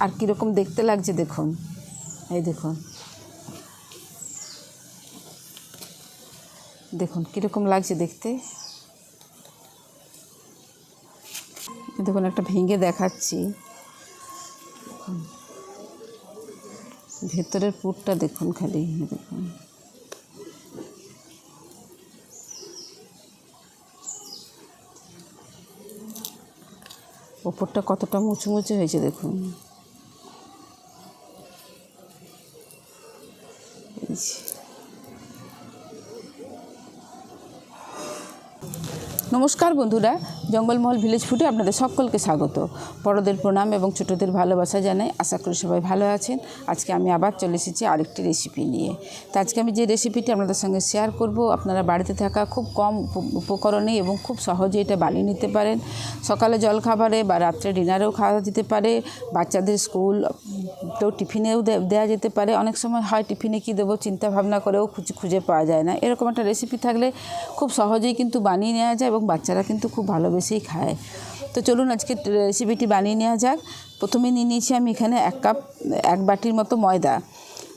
আর কীরকম দেখতে লাগছে দেখুন, এই দেখুন দেখুন কীরকম লাগছে দেখতে। দেখুন একটা ভেঙে দেখাচ্ছি, ভেতরের পুরটা দেখুন খালি, দেখুন ওপরটা কতটা মুচমুচে হয়েছে দেখুন। নমস্কার বন্ধুরা, জঙ্গলমহল ভিলেজ ফুডে আপনাদের সকলকে স্বাগত। বড়দের প্রণাম এবং ছোটদের ভালোবাসা জানাই। আশা করি সবাই ভালো আছেন। আজকে আমি আবার চলে এসেছি আরেকটি রেসিপি নিয়ে। তো আজকে আমি যে রেসিপিটি আপনাদের সঙ্গে শেয়ার করব, আপনারা বাড়িতে থাকা খুব কম উপকরণে এবং খুব সহজে এটা বানিয়ে নিতে পারেন। সকালে জলখাবারে বা রাত্রে ডিনারেও খাওয়া যেতে পারে, বাচ্চাদের স্কুল তো টিফিনেও দেওয়া যেতে পারে। অনেক সময় হয় টিফিনে কী দেবো চিন্তা ভাবনা করেও খুঁজে পাওয়া যায় না। এরকম একটা রেসিপি থাকলে খুব সহজেই কিন্তু বানিয়ে নেওয়া যায় এবং বাচ্চারা কিন্তু খুব ভালোবেসেই খায়। তো চলুন আজকে রেসিপিটি বানিয়ে নেওয়া যাক। প্রথমে নিয়ে নিয়েছি আমি এখানে 1 বাটির মতো ময়দা।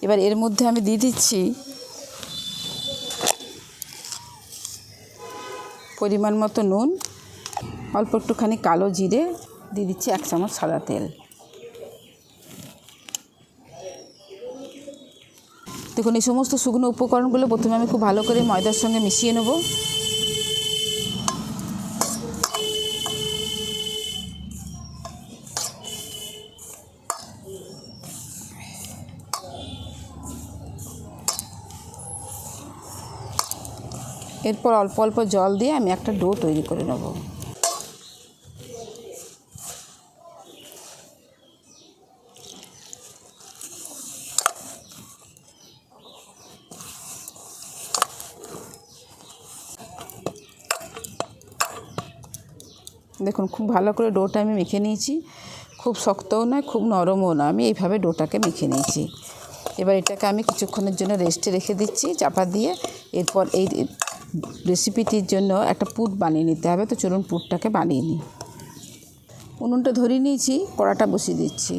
এবার এর মধ্যে আমি দিয়ে দিচ্ছি পরিমাণ মতো নুন, অল্প একটুখানি কালো জিরে, দিয়ে দিচ্ছি 1 চামচ সাদা তেল। দেখুন এই সমস্ত শুকনো উপকরণগুলো প্রথমে আমি খুব ভালো করে ময়দার সঙ্গে মিশিয়ে নেব। এরপর অল্প অল্প জল দিয়ে আমি একটা ডো তৈরি করে নেব। দেখুন খুব ভালো করে ডোটা আমি মেখে নিয়েছি। খুব শক্তও নয়, খুব নরমও না, আমি এইভাবে ডোটাকে মেখে নিয়েছি। এবার এটাকে আমি কিছুক্ষণের জন্য রেস্টে রেখে দিচ্ছি চাপা দিয়ে। এরপর এই রেসিপিটির জন্য একটা পুর বানিয়ে নিতে হবে। তো চলুন পুরটাকে বানিয়ে নিই। উনুনটা ধরিয়ে নিয়েছি, কড়াটা বসিয়ে দিচ্ছি।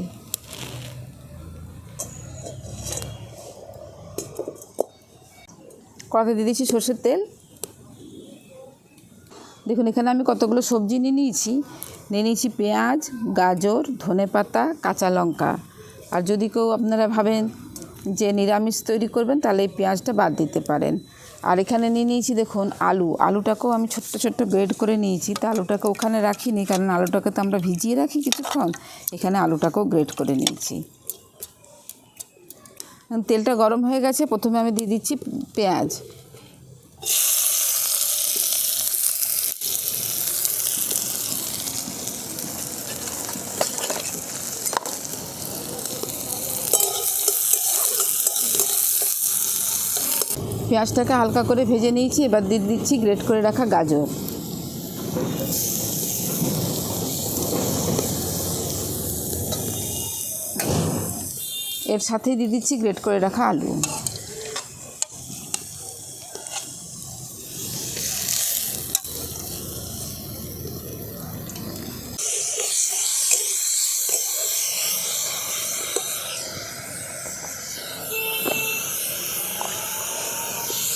কড়াতে দিয়ে দিচ্ছি সরষের তেল। দেখুন এখানে আমি কতগুলো সবজি নিয়ে নিয়েছি পেঁয়াজ, গাজর, ধনেপাতা, কাঁচা লঙ্কা। আর যদি কেউ আপনারা ভাবেন যে নিরামিষ তৈরি করবেন তাহলে এই পেঁয়াজটা বাদ দিতে পারেন। আর এখানে নিয়ে নিয়েছি দেখুন আলুটাকেও আমি ছোট্ট ছোট্ট গ্রেড করে নিয়েছি। তা আলুটাকে ওখানে রাখিনি, কারণ আলুটাকে তো আমরা ভিজিয়ে রাখি কিছুক্ষণ। এখানে আলুটাকেও গ্রেড করে নিয়েছি। তেলটা গরম হয়ে গেছে, প্রথমে আমি দিয়ে দিচ্ছি পেঁয়াজ। পেঁয়াজটাকে হালকা করে ভেজে নিয়েছি। এবার দিয়ে দিচ্ছি গ্রেট করে রাখা গাজর। এর সাথেই দিয়ে দিচ্ছি গ্রেট করে রাখা আলু।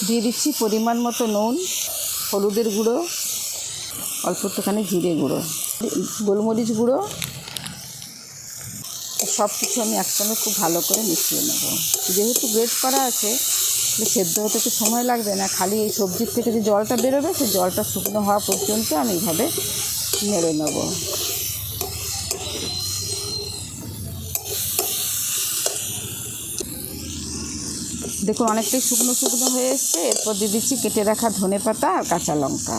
দিয়ে দিচ্ছি পরিমাণ মতো নুন, হলুদের গুঁড়ো, অল্প একটুখানি জিরে গুঁড়ো, গোলমরিচ গুঁড়ো। সব কিছু আমি একসঙ্গে খুব ভালো করে মিশিয়ে নেব। যেহেতু গ্রেট করা আছে সেদ্ধ হতে তো সময় লাগবে না, খালি এই সবজির থেকে যে জলটা বেরোবে সেই জলটা শুকনো হওয়া পর্যন্ত আমি এইভাবে নেড়ে নেব। দেখুন অনেকটাই শুকনো শুকনো হয়ে এসছে। এরপর দিয়ে দিচ্ছি কেটে রাখা ধনেপাতা আর কাঁচা লঙ্কা।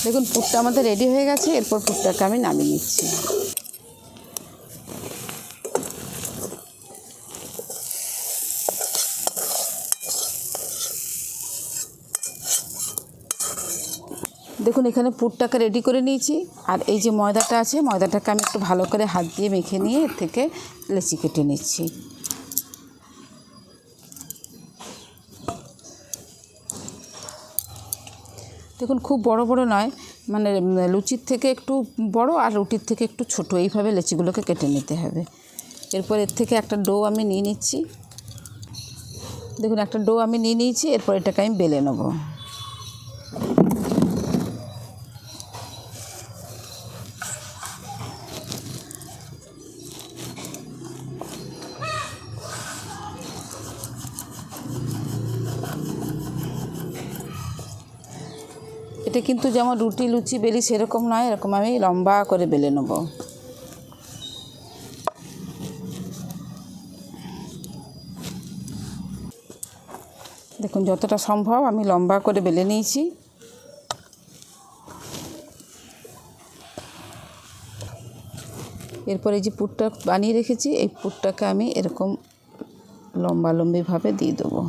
দেখুন পুরটা আমাদের রেডি হয়ে গেছে। এরপর পুরটাকে আমি নামিয়ে নিচ্ছি। দেখুন এখানে পুরটাকে রেডি করে নিয়েছি, আর এই যে ময়দাটা আছে ময়দাটাকে আমি একটু ভালো করে হাত দিয়ে মেখে নিয়ে এর থেকে লেচি কেটে নিচ্ছি। দেখুন খুব বড় বড় নয়, মানে লুচির থেকে একটু বড় আর রুটির থেকে একটু ছোট, এইভাবে লেচিগুলোকে কেটে নিতে হবে। এরপর এর থেকে একটা ডো আমি নিয়ে নিচ্ছি। দেখুন একটা ডো আমি নিয়ে নিয়েছি, এরপর এটাকে আমি বেলে নেব। এটা কিন্তু যেমন রুটি লুচি বেলি সেরকম নয়, এরকম আমি লম্বা করে বেলে নেব। দেখুন যতটা সম্ভব আমি লম্বা করে বেলে নিয়েছি। এরপরে যে পুরটা বানিয়ে রেখেছি এই পুরটাকে আমি এরকম লম্বালম্বিভাবে দিয়ে দেবো।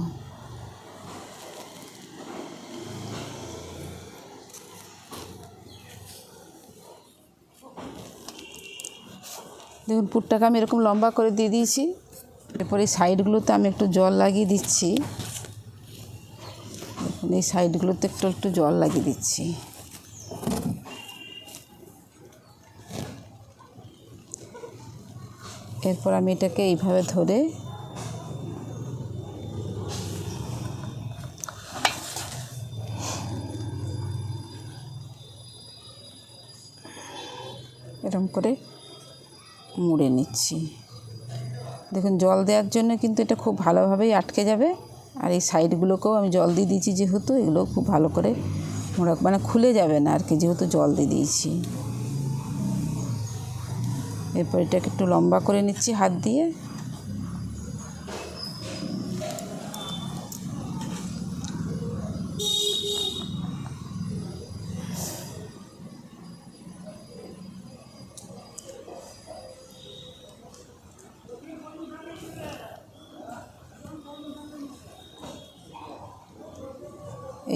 দেখুন পুরটাকে আমি এরকম লম্বা করে দিয়ে দিয়েছি। এরপর এই সাইডগুলোতে আমি একটু জল লাগিয়ে দিচ্ছি। দেখুন এই সাইডগুলোতে একটু একটু জল লাগিয়ে দিচ্ছি। এরপর আমি এটাকে এইভাবে ধরে এরকম করে মুড়ে নিচ্ছি। দেখুন জল দেওয়ার জন্য কিন্তু এটা খুব ভালোভাবেই আটকে যাবে, আর এই সাইডগুলোকেও আমি জল দিয়ে দিয়েছি যেহেতু, এগুলো খুব ভালো করে মোড়া মানে খুলে যাবে না আর কি, যেহেতু জল দিয়ে দিয়েছি। এরপর এটাকে একটু লম্বা করে নিচ্ছি হাত দিয়ে।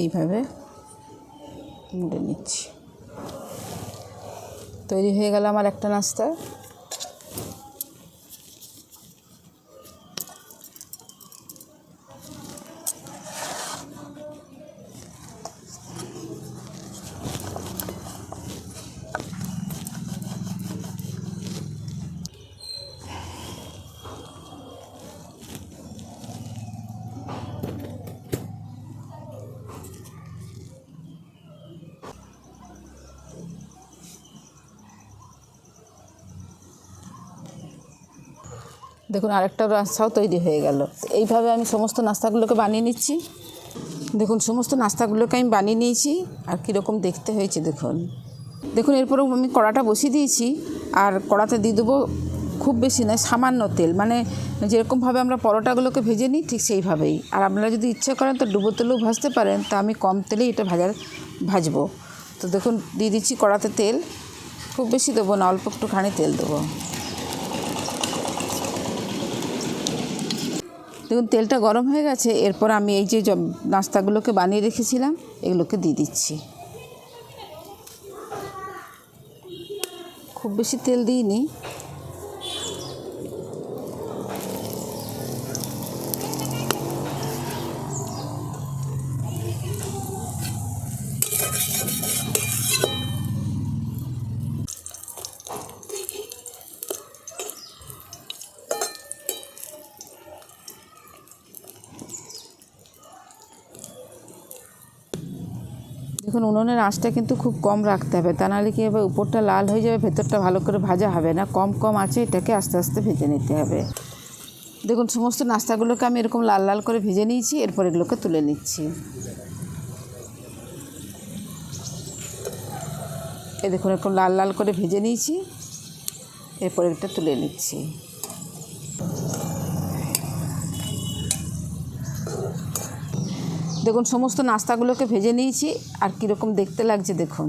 এইভাবে মুড়ে নিচ্ছি। তৈরি হয়ে গেল আমার একটা নাস্তা। দেখুন আরেকটা নাস্তাও তৈরি হয়ে গেল। এইভাবে আমি সমস্ত নাস্তাগুলোকে বানিয়ে নিচ্ছি। দেখুন সমস্ত নাস্তাগুলোকে আমি বানিয়ে নিয়েছি, আর কীরকম দেখতে হয়েছে দেখুন। দেখুন এরপরেও আমি কড়াটা বসিয়ে দিয়েছি, আর কড়াতে দিয়ে দেবো খুব বেশি নয় সামান্য তেল, মানে যেরকমভাবে আমরা পরোটাগুলোকে ভেজে নিই ঠিক সেইভাবেই। আর আপনারা যদি ইচ্ছে করেন তো ডুবো তেলেও ভাজতে পারেন, তা আমি কম তেলেই এটা ভাজবো। তো দেখুন দিয়ে দিচ্ছি কড়াতে তেল, খুব বেশি দেবো না, অল্প একটুখানি তেল দেবো। দেখুন তেলটা গরম হয়ে গেছে। এরপর আমি এই যে নাস্তাগুলোকে বানিয়ে রেখেছিলাম এগুলোকে দিয়ে দিচ্ছি। খুব বেশি তেল দিইনি। দেখুন উনুনের আঁচটা কিন্তু খুব কম রাখতে হবে, তা নাহলে কী হবে উপরটা লাল হয়ে যাবে, ভেতরটা ভালো করে ভাজা হবে না। কম কম আঁচে এটাকে আস্তে আস্তে ভেজে নিতে হবে। দেখুন সমস্ত নাস্তাগুলোকে আমি এরকম লাল লাল করে ভেজে নিয়েছি। এরপর এগুলোকে তুলে নিচ্ছি। এই দেখুন এরকম লাল লাল করে ভেজে নিয়েছি। এরপর এটা তুলে নিচ্ছি। দেখুন সমস্ত নাস্তাগুলোকে ভেজে নিয়েছি, আর কীরকম দেখতে লাগছে দেখুন।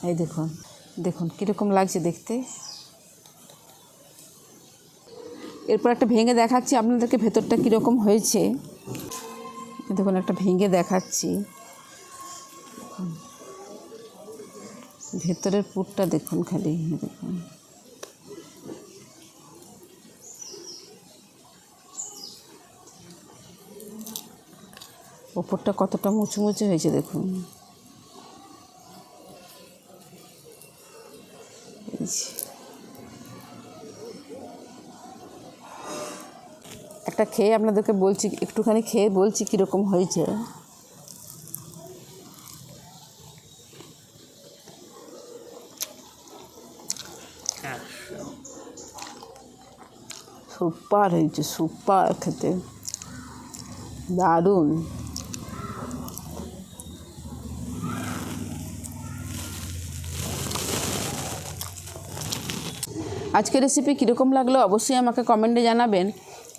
এই দেখুন দেখুন কীরকম লাগছে দেখতে। এরপর একটা ভেঙে দেখাচ্ছি আপনাদেরকে ভেতরটা কীরকম হয়েছে। দেখুন একটা ভেঙে দেখাচ্ছি। ভেতরের পুরটা দেখুন খালি, দেখুন ওপরটা কতটা মুচমুচে হয়েছে দেখুন। একটা খেয়ে আপনাদেরকে বলছি, একটুখানি খেয়ে বলছি কীরকম হয়েছে। সুপার হয়েছে, সুপার খেতে, দারুণ। আজকের রেসিপি কীরকম লাগলো অবশ্যই আমাকে কমেন্টে জানাবেন।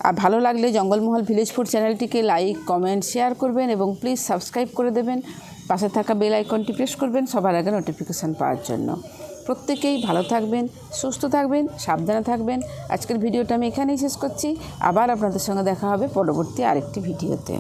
আর ভালো লাগলে জঙ্গলমহল ভিলেজ ফুড চ্যানেলটিকে লাইক, কমেন্ট, শেয়ার করবেন এবং প্লিজ সাবস্ক্রাইব করে দেবেন। পাশে থাকা বেল আইকনটি প্রেস করবেন সবার আগে নোটিফিকেশান পাওয়ার জন্য। প্রত্যেকেই ভালো থাকবেন, সুস্থ থাকবেন, সাবধানে থাকবেন। আজকের ভিডিওটা আমি এখানেই শেষ করছি। আবার আপনাদের সঙ্গে দেখা হবে পরবর্তী আরেকটি ভিডিওতে।